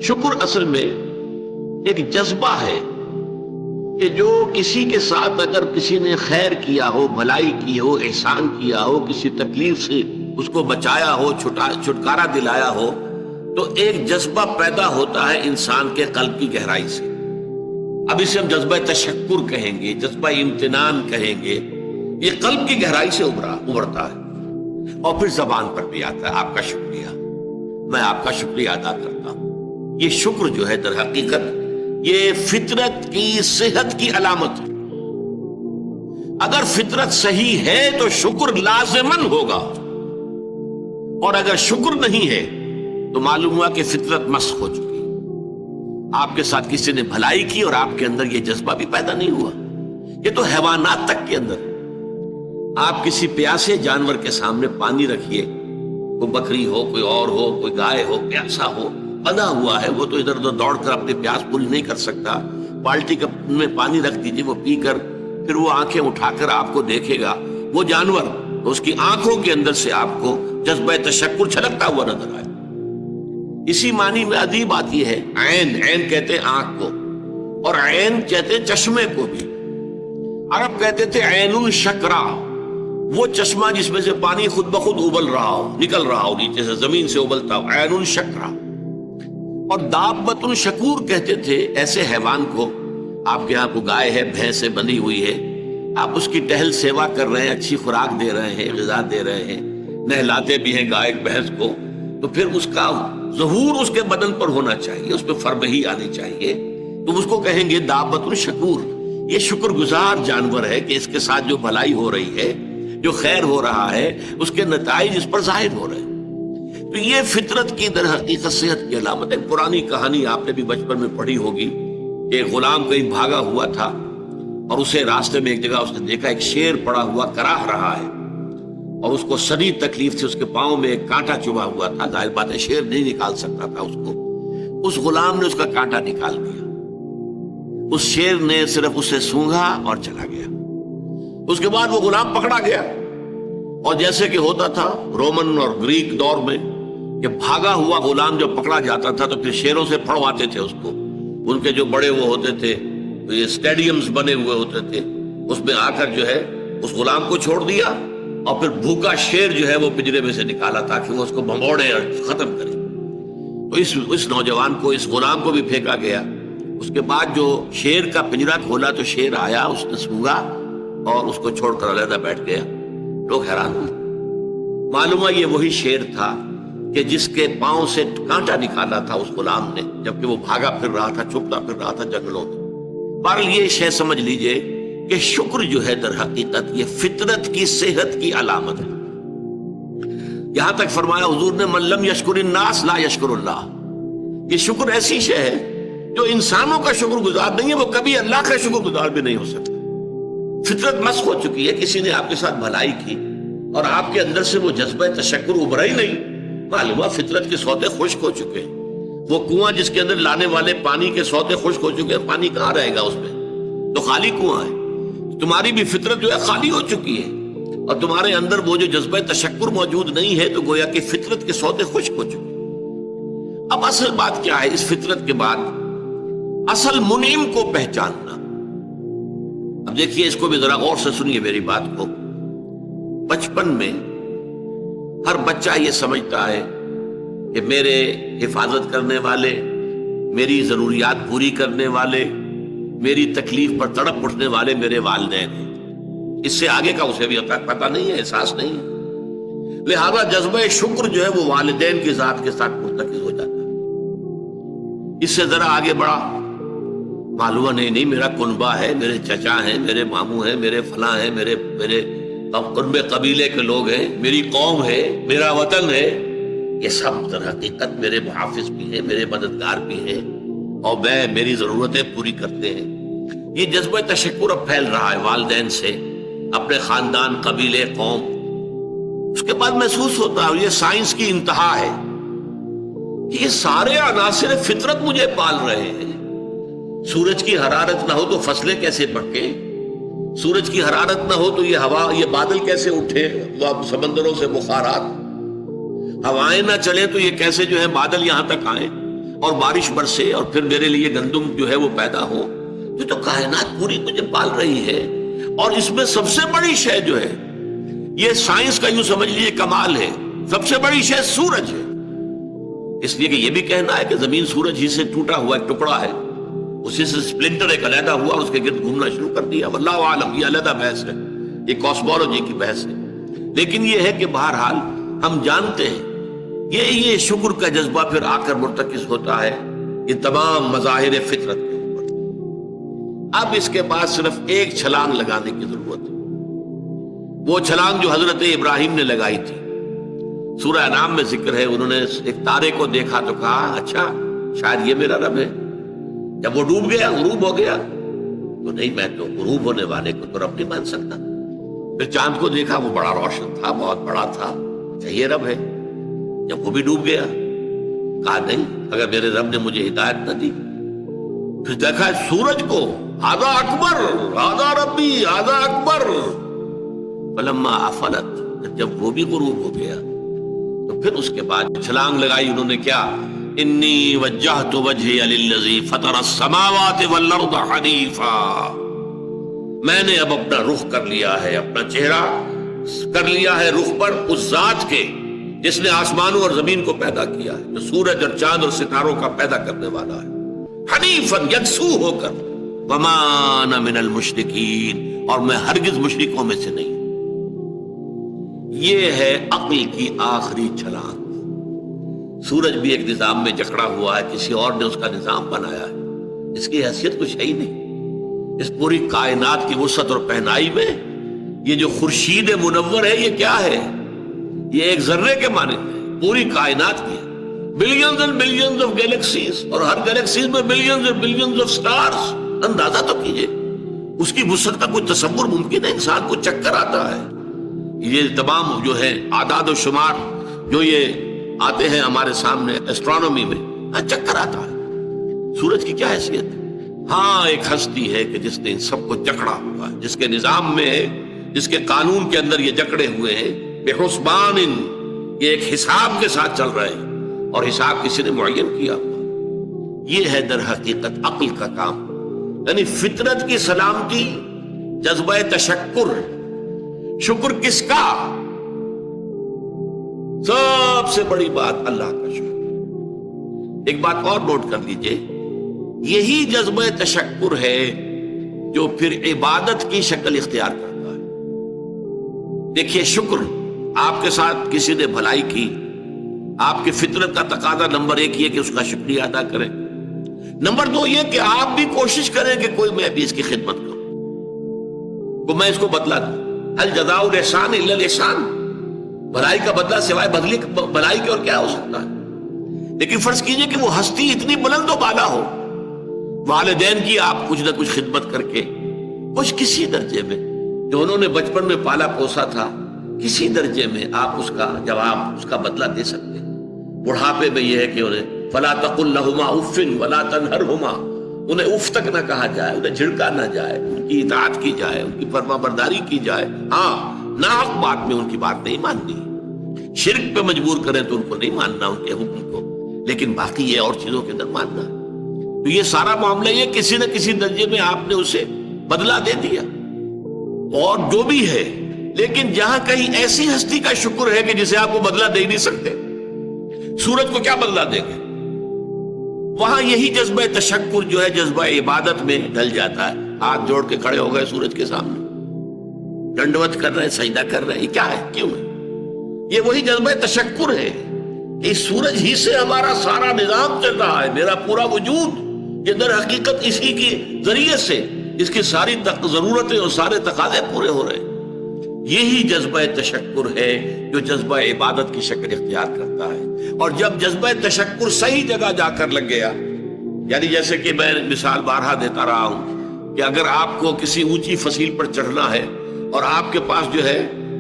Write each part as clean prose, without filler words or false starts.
شکر اصل میں ایک جذبہ ہے کہ جو کسی کے ساتھ اگر کسی نے خیر کیا ہو، بھلائی کی ہو، احسان کیا ہو، کسی تکلیف سے اس کو بچایا ہو، چھٹکارا دلایا ہو، تو ایک جذبہ پیدا ہوتا ہے انسان کے قلب کی گہرائی سے. اب اسے ہم جذبہ تشکر کہیں گے، جذبہ امتنان کہیں گے. یہ قلب کی گہرائی سے ابھرتا ہے اور پھر زبان پر بھی آتا ہے. آپ کا شکریہ، میں آپ کا شکریہ ادا کرتا ہوں. یہ شکر جو ہے در حقیقت یہ فطرت کی صحت کی علامت ہے. اگر فطرت صحیح ہے تو شکر لازماً ہوگا، اور اگر شکر نہیں ہے تو معلوم ہوا کہ فطرت مسخ ہو چکی. آپ کے ساتھ کسی نے بھلائی کی اور آپ کے اندر یہ جذبہ بھی پیدا نہیں ہوا. یہ تو حیوانات تک کے اندر. آپ کسی پیاسے جانور کے سامنے پانی رکھیے، کوئی بکری ہو، کوئی اور ہو، کوئی گائے ہو، پیاسا ہو، بندھا ہوا ہے، وہ تو ادھر ادھر دوڑ کر اپنی پیاس پوری نہیں کر سکتا. بالٹی میں پانی رکھ دیجیے، وہ پی کر پھر وہ آنکھیں اٹھا کر آپ کو دیکھے گا. وہ جانور تو اس کی آنکھوں کے اندر سے آپ کو جذبہ تشکر چھلکتا ہوا نظر آئے. اسی معنی میں ادیب آتی ہے عین. عین کہتے ہیں آنکھ کو، اور عین کہتے ہیں چشمے کو بھی. عرب کہتے تھے عین الشکرا، وہ چشمہ جس میں سے پانی خود بخود ابل رہا ہو، نکل رہا ہو، نیچے سے زمین سے ابلتا ہو، عین الشکرا. اور دابۃ شکور کہتے تھے ایسے حیوان کو. آپ کے یہاں کو گائے ہے، بھینس بندھی ہوئی ہے، آپ اس کی ٹہل سیوا کر رہے ہیں، اچھی خوراک دے رہے ہیں، غذا دے رہے ہیں، نہلاتے بھی ہیں گائے بھینس کو، تو پھر اس کا ظہور اس کے بدن پر ہونا چاہیے، اس پہ فربہی آنی چاہیے. تو اس کو کہیں گے دابۃ شکور. یہ شکر گزار جانور ہے کہ اس کے ساتھ جو بھلائی ہو رہی ہے، جو خیر ہو رہا ہے، اس کے نتائج اس پر ظاہر ہو رہے ہیں. تو یہ فطرت کی در حقیقت صحت کی علامت ہے. پرانی کہانی آپ نے بھی بچپن میں پڑھی ہوگی کہ ایک غلام کہیں بھاگا ہوا تھا اور اسے راستے میں ایک جگہ اس نے دیکھا ایک شیر پڑا ہوا کراہ رہا ہے، اور اس کو شدید تکلیف تھی. اس کے پاؤں میں ایک کانٹا چبھا ہوا تھا. ظاہر بات ہے شیر نہیں نکال سکتا تھا اس کو. اس غلام نے اس کا کانٹا نکال دیا. اس شیر نے صرف اسے سونگھا اور چلا گیا. اس کے بعد وہ غلام پکڑا گیا، اور جیسے کہ ہوتا تھا رومن اور گریک دور میں کہ بھاگا ہوا غلام جب پکڑا جاتا تھا تو پھر شیروں سے پھڑواتے تھے اس کو. ان کے جو بڑے وہ ہوتے تھے، یہ اسٹیڈیمز بنے ہوئے ہوتے تھے، اس میں آ کر جو ہے اس غلام کو چھوڑ دیا، اور پھر بھوکا شیر جو ہے وہ پنجرے میں سے نکالا تاکہ وہ اس کو بھمبوڑے اور ختم کرے. تو اس نوجوان کو، اس غلام کو بھی پھینکا گیا. اس کے بعد جو شیر کا پنجرا کھولا تو شیر آیا، اس نے سونگا اور اس کو چھوڑ کر علیحدہ بیٹھ گیا. لوگ حیران ہوئے. معلوم ہے یہ وہی شیر تھا کہ جس کے پاؤں سے کانٹا نکالا تھا اس غلام نے، جبکہ وہ بھاگا پھر رہا تھا، چھپتا پھر رہا تھا جنگلوں میں. بہرحال یہ شے سمجھ لیجئے کہ شکر جو ہے در حقیقت یہ فطرت کی صحت کی علامت ہے. یہاں تک فرمایا حضور نے من لم یشکر الناس لا یشکر اللہ. یہ شکر ایسی شے ہے جو انسانوں کا شکر گزار نہیں ہے، وہ کبھی اللہ کا شکر گزار بھی نہیں ہو سکتا. فطرت مسخ ہو چکی ہے. کسی نے آپ کے ساتھ بھلائی کی اور آپ کے اندر سے وہ جذبہ تشکر ابھرا ہی نہیں، معلوم ہے فطرت کے سوتے خشک ہو چکے ہیں. وہ کنواں جس کے اندر لانے والے پانی کے سوتے خشک ہو چکے ہیں، پانی کہاں رہے گا اس میں؟ تو خالی کنواں ہے. تمہاری بھی فطرت جو ہے خالی ہو چکی ہے، اور تمہارے اندر وہ جو جذبہ تشکر موجود نہیں ہے، تو گویا کہ فطرت کے سوتے خشک ہو چکے. اب اصل بات کیا ہے اس فطرت کے بعد؟ اصل منعم کو پہچاننا. اب دیکھیے اس کو بھی ذرا غور سے سنیے میری بات کو. بچپن میں ہر بچہ یہ سمجھتا ہے کہ میرے حفاظت کرنے والے، میری ضروریات پوری کرنے والے، میری تکلیف پر تڑپ اٹھنے والے میرے والدین ہیں. اس سے آگے کا اسے بھی پتہ نہیں ہے، احساس نہیں ہے. لہذا جذبہ شکر جو ہے وہ والدین کی ذات کے ساتھ مرتکز ہو جاتا ہے. اس سے ذرا آگے بڑھا، معلوم نہیں میرا کنبہ ہے، میرے چچا ہیں، میرے ماموں ہیں، میرے فلاں ہیں، میرے قرب قبیلے کے لوگ ہیں، میری قوم ہے، میرا وطن ہے. یہ سب در حقیقت میرے محافظ بھی ہیں، میرے مددگار بھی ہیں، اور میری ضرورتیں پوری کرتے ہیں. یہ جذبہ تشکر اب پھیل رہا ہے والدین سے، اپنے خاندان، قبیلے، قوم. اس کے بعد محسوس ہوتا ہے، یہ سائنس کی انتہا ہے، یہ سارے عناصر فطرت مجھے پال رہے ہیں. سورج کی حرارت نہ ہو تو فصلیں کیسے پکیں؟ سورج کی حرارت نہ ہو تو یہ ہوا، یہ بادل کیسے اٹھے، سمندروں سے بخارات؟ ہوائیں نہ چلے تو یہ کیسے جو ہے بادل یہاں تک آئیں؟ اور بارش برسے اور پھر میرے لیے گندم جو ہے وہ پیدا ہو. یہ تو کائنات پوری مجھے پال رہی ہے. اور اس میں سب سے بڑی شے جو ہے، یہ سائنس کا یوں سمجھ لیجیے کمال ہے، سب سے بڑی شے سورج ہے. اس لیے کہ یہ بھی کہنا ہے کہ زمین سورج ہی سے ٹوٹا ہوا ایک ٹکڑا ہے، اسی سے سپلنٹر ایک علیحدہ ہوا اور اس کے گرد گھومنا شروع کر دیا. واللہ عالم، یہ علیحدہ بحث ہے، یہ کاسمولوجی کی بحث ہے. لیکن یہ ہے کہ بہرحال ہم جانتے ہیں یہ شکر کا جذبہ پھر آ کر مرتکز ہوتا ہے یہ تمام مظاہر فطرت کے اوپر. اب اس کے بعد صرف ایک چھلانگ لگانے کی ضرورت ہے، وہ چھلانگ جو حضرت ابراہیم نے لگائی تھی. سورہ انعام میں ذکر ہے، انہوں نے ایک تارے کو دیکھا تو کہا اچھا شاید یہ میرا رب ہے. جب وہ ڈوب گیا، غروب ہو گیا، تو نہیں میں تو غروب ہونے والے کو تو رب نہیں مان سکتا. پھر چاند کو دیکھا، وہ بڑا روشن تھا، بہت بڑا تھا، اچھا یہ رب ہے. جب وہ بھی ڈوب گیا، کہا نہیں اگر میرے رب نے مجھے ہدایت نہ دی. پھر دیکھا سورج کو، ھذا اکبر، ھذا ربی، ھذا اکبر. فلما افلت، جب وہ بھی غروب ہو گیا تو پھر اس کے بعد چھلانگ لگائی انہوں نے. کیا؟ انی وجہت وجہی للذی فطر السماوات والارض حنیفا، میں نے اب اپنا رخ کر لیا ہے، اپنا چہرہ کر لیا ہے رخ پر اس ذات کے جس نے آسمانوں اور زمین کو پیدا کیا ہے، جو سورج اور چاند اور ستاروں کا پیدا کرنے والا ہے. حنیفا، یکسو ہو کر. وما انا من المشرکین، اور میں ہرگز مشرکوں میں سے نہیں. یہ ہے عقل کی آخری چھلانگ. سورج بھی ایک نظام میں جکڑا ہوا ہے، کسی اور نے اس کا نظام بنایا ہے، اس کی حیثیت کچھ ہے ہی نہیں. اس پوری کائنات کی وسعت اور پہنائی میں یہ جو خورشید منور ہے یہ کیا ہے؟ یہ ایک ذرے کے مانند ہے، پوری کائنات کی billions and billions of galaxies, اور ہر گیلیکسیز میں billions and billions of stars. اندازہ تو کیجئے اس کی وسعت کا کوئی تصور ممکن ہے؟ انسان کو چکر آتا ہے. یہ تمام جو ہے اعداد و شمار جو یہ آتے ہیں ہمارے سامنے ایسٹرونومی میں، چکر آتا ہے. سورج کی کیا حیثیت ہے؟ ہاں ایک ہستی ہے کہ جس نے ان سب کو جکڑا ہوا ہے، جس کے نظام میں ہے، جس کے قانون کے اندر یہ جکڑے ہوئے ہیں. بے حسبان، یہ ایک حساب کے ساتھ چل رہے ہیں اور حساب کسی نے معین کیا. یہ ہے در حقیقت عقل کا کام. یعنی فطرت کی سلامتی، جذبہ تشکر. شکر کس کا؟ سب سے بڑی بات اللہ کا شکر. ایک بات اور نوٹ کر لیجئے، یہی جذبہ تشکر ہے جو پھر عبادت کی شکل اختیار کرتا ہے. دیکھیے شکر، آپ کے ساتھ کسی نے بھلائی کی، آپ کی فطرت کا تقاضا نمبر 1 یہ کہ اس کا شکریہ ادا کریں. نمبر 2 یہ کہ آپ بھی کوشش کریں کہ کوئی میں بھی اس کی خدمت کروں، کو میں اس کو بدلا دوں. هل جزاء الاحسان الا الاحسان، بھلائی کا بدلہ سوائے بھلائی کے اور کیا ہو سکتا ہے؟ لیکن فرض کیجئے کہ وہ ہستی اتنی بلند و بالا ہو، والدین کی آپ کچھ نہ کچھ خدمت کر کے کچھ کسی درجے میں جو انہوں نے بچپن میں پالا پوسا تھا، کسی درجے میں آپ اس کا جواب، اس کا بدلہ دے سکتے ہیں. بڑھاپے میں یہ ہے کہ انہیں فلا تقل لهما اف ولا تنهرهما، انہیں اف تک نہ کہا جائے، انہیں جھڑکا نہ جائے، ان کی اطاعت کی جائے، ان کی فرما برداری کی جائے. ہاں ناحق بات میں ان کی بات نہیں ماننی، شرک پہ مجبور کریں تو ان کو نہیں ماننا، ان کے حکم کو، لیکن باقی یہ اور چیزوں کے اندر ماننا. تو یہ سارا معاملہ یہ کسی نہ کسی درجے میں آپ نے اسے بدلہ دے دیا اور جو بھی ہے. لیکن جہاں کہیں ایسی ہستی کا شکر ہے کہ جسے آپ کو بدلہ دے نہیں سکتے، سورج کو کیا بدلہ دیں گے؟ وہاں یہی جذبہ تشکر جو ہے جذبہ عبادت میں ڈھل جاتا ہے. ہاتھ جوڑ کے کھڑے ہو گئے سورج کے سامنے، ڈنڈوت کر رہے ہیں، سجدہ کر رہے ہیں. یہ کیا ہے؟ کیوں ہے؟ یہ وہی جذبہ تشکر ہے. اس سورج ہی سے ہمارا سارا نظام چل رہا ہے، میرا پورا وجود یہ در حقیقت اسی کے ذریعے سے اس کی ساری ضرورتیں اور سارے تقاضے پورے ہو رہے ہیں. یہی جذبہ تشکر ہے جو جذبہ عبادت کی شکل اختیار کرتا ہے. اور جب جذبہ تشکر صحیح جگہ جا کر لگ گیا، یعنی جیسے کہ میں مثال بارہا دیتا رہا ہوں کہ اگر آپ کو کسی اونچی فصیل پر چڑھنا ہے اور آپ کے پاس جو ہے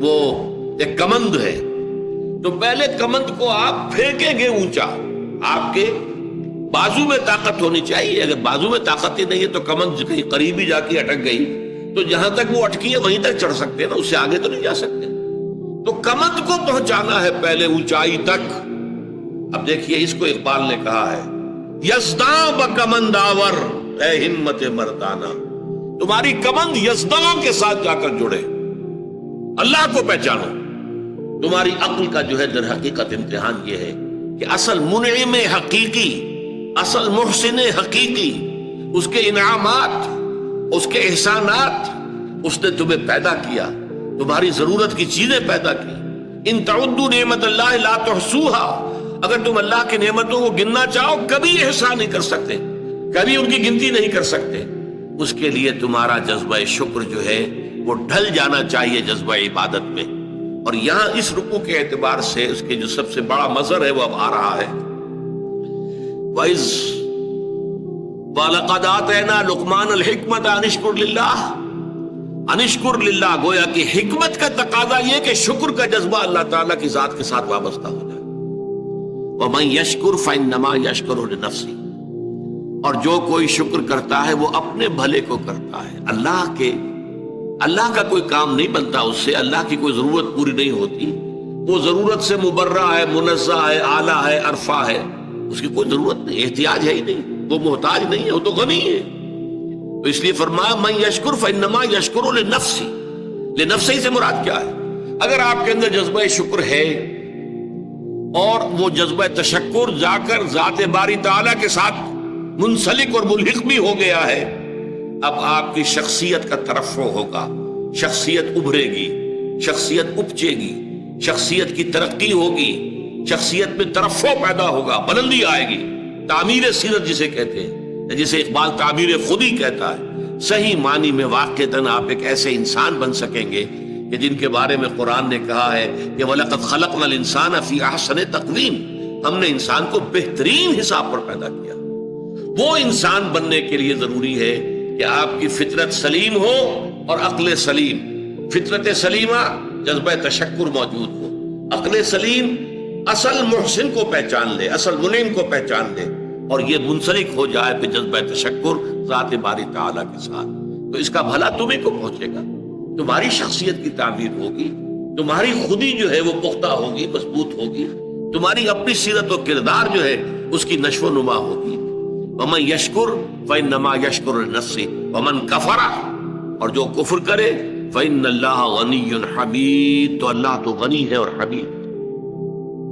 وہ ایک کمند ہے، تو پہلے کمند کو آپ پھینکیں گے اونچا. آپ کے بازو میں طاقت ہونی چاہیے. اگر بازو میں طاقت ہی نہیں ہے تو کمند کہیں قریب ہی جا کے اٹک گئی تو جہاں تک وہ اٹکی ہے وہیں تک چڑھ سکتے ہیں نا، اس سے آگے تو نہیں جا سکتے. تو کمند کو پہنچانا ہے پہلے اونچائی تک. اب دیکھیے اس کو اقبال نے کہا ہے یزداں بکمند آور، اے ہمت مردانہ، تمہاری کمند یزداں کے ساتھ جا کر جڑے، اللہ کو پہچانو۔ تمہاری عقل کا جو ہے در حقیقت امتحان یہ ہے کہ اصل منعم حقیقی، اصل محسن حقیقی، اس کے انعامات، اس کے احسانات، اس نے تمہیں پیدا کیا، تمہاری ضرورت کی چیزیں پیدا کی۔ ان تعدوا نعمت اللہ لا تحصوها، اگر تم اللہ کی نعمتوں کو گننا چاہو کبھی احسان نہیں کر سکتے، کبھی ان کی گنتی نہیں کر سکتے۔ اس کے لیے تمہارا جذبہ شکر جو ہے وہ ڈھل جانا چاہیے جذبہ عبادت میں۔ اور یہاں اس رکوع کے اعتبار سے اس کے جو سب سے بڑا مظہر ہے وہ اب آ رہا ہے۔ وَإِذْ وَلَقَدْ آتَيْنَا لُقْمَانَ الْحِكْمَةَ أَنِ اشْكُرْ لِلَّهِ، أَنِ اشْكُرْ لِلَّهِ، گویا کہ حکمت کا تقاضا یہ کہ شکر کا جذبہ اللہ تعالیٰ کی ذات کے ساتھ وابستہ ہو جائے۔ وَمَن يَشْكُرْ فَإِنَّمَا يَشْكُرُ لِنَفْسِهِ، اور جو کوئی شکر کرتا ہے وہ اپنے بھلے کو کرتا ہے۔ اللہ کا کوئی کام نہیں بنتا اس سے، اللہ کی کوئی ضرورت پوری نہیں ہوتی، وہ ضرورت سے مبرہ ہے، منزہ ہے، اعلیٰ ہے، عرفہ ہے، اس کی کوئی ضرورت نہیں، احتیاج ہے ہی نہیں، وہ محتاج نہیں ہے، وہ تو غنی ہے۔ تو اس لیے فرمایا من یشکر فانما یشکر لنفسہ، لنفسہ سے مراد کیا ہے؟ اگر آپ کے اندر جذبہ شکر ہے اور وہ جذبہ تشکر جا کر ذات باری تعالیٰ کے ساتھ منسلک اور ملحق بھی ہو گیا ہے، اب آپ کی شخصیت کا ترفع ہوگا، شخصیت ابھرے گی، شخصیت اپچے گی، شخصیت کی ترقی ہوگی، شخصیت میں ترفع پیدا ہوگا، بلندی آئے گی، تعمیر سیرت جسے کہتے ہیں، جسے اقبال تعمیر خودی کہتا ہے۔ صحیح معنی میں واقعتاً آپ ایک ایسے انسان بن سکیں گے کہ جن کے بارے میں قرآن نے کہا ہے کہ وَلَقَدْ خَلَقْنَا الْإِنسَانَ فِي أَحْسَنِ تَقْوِيمٍ، ہم نے انسان کو بہترین حساب پر پیدا کیا۔ وہ انسان بننے کے لیے ضروری ہے کہ آپ کی فطرت سلیم ہو اور عقل سلیم، فطرت سلیمہ جذبہ تشکر موجود ہو، عقل سلیم اصل محسن کو پہچان لے، اصل منعم کو پہچان لے، اور یہ منسلک ہو جائے پہ جذبہ تشکر ذات باری تعالیٰ کے ساتھ، تو اس کا بھلا تمہیں کو پہنچے گا، تمہاری شخصیت کی تعمیر ہوگی، تمہاری خودی جو ہے وہ پختہ ہوگی، مضبوط ہوگی، تمہاری اپنی سیرت و کردار جو ہے اس کی نشو و نما ہوگی۔ وَمَن يَشْكُرْ فَإِنَّمَا يَشْكُرُ لِنَفْسِهِ وَمَن كَفَرَ، اور جو کفر کرے فَإِنَّ اللَّهَ غَنِيٌّ حَمِيدٌ، تو اللہ تو غنی ہے اور حمید۔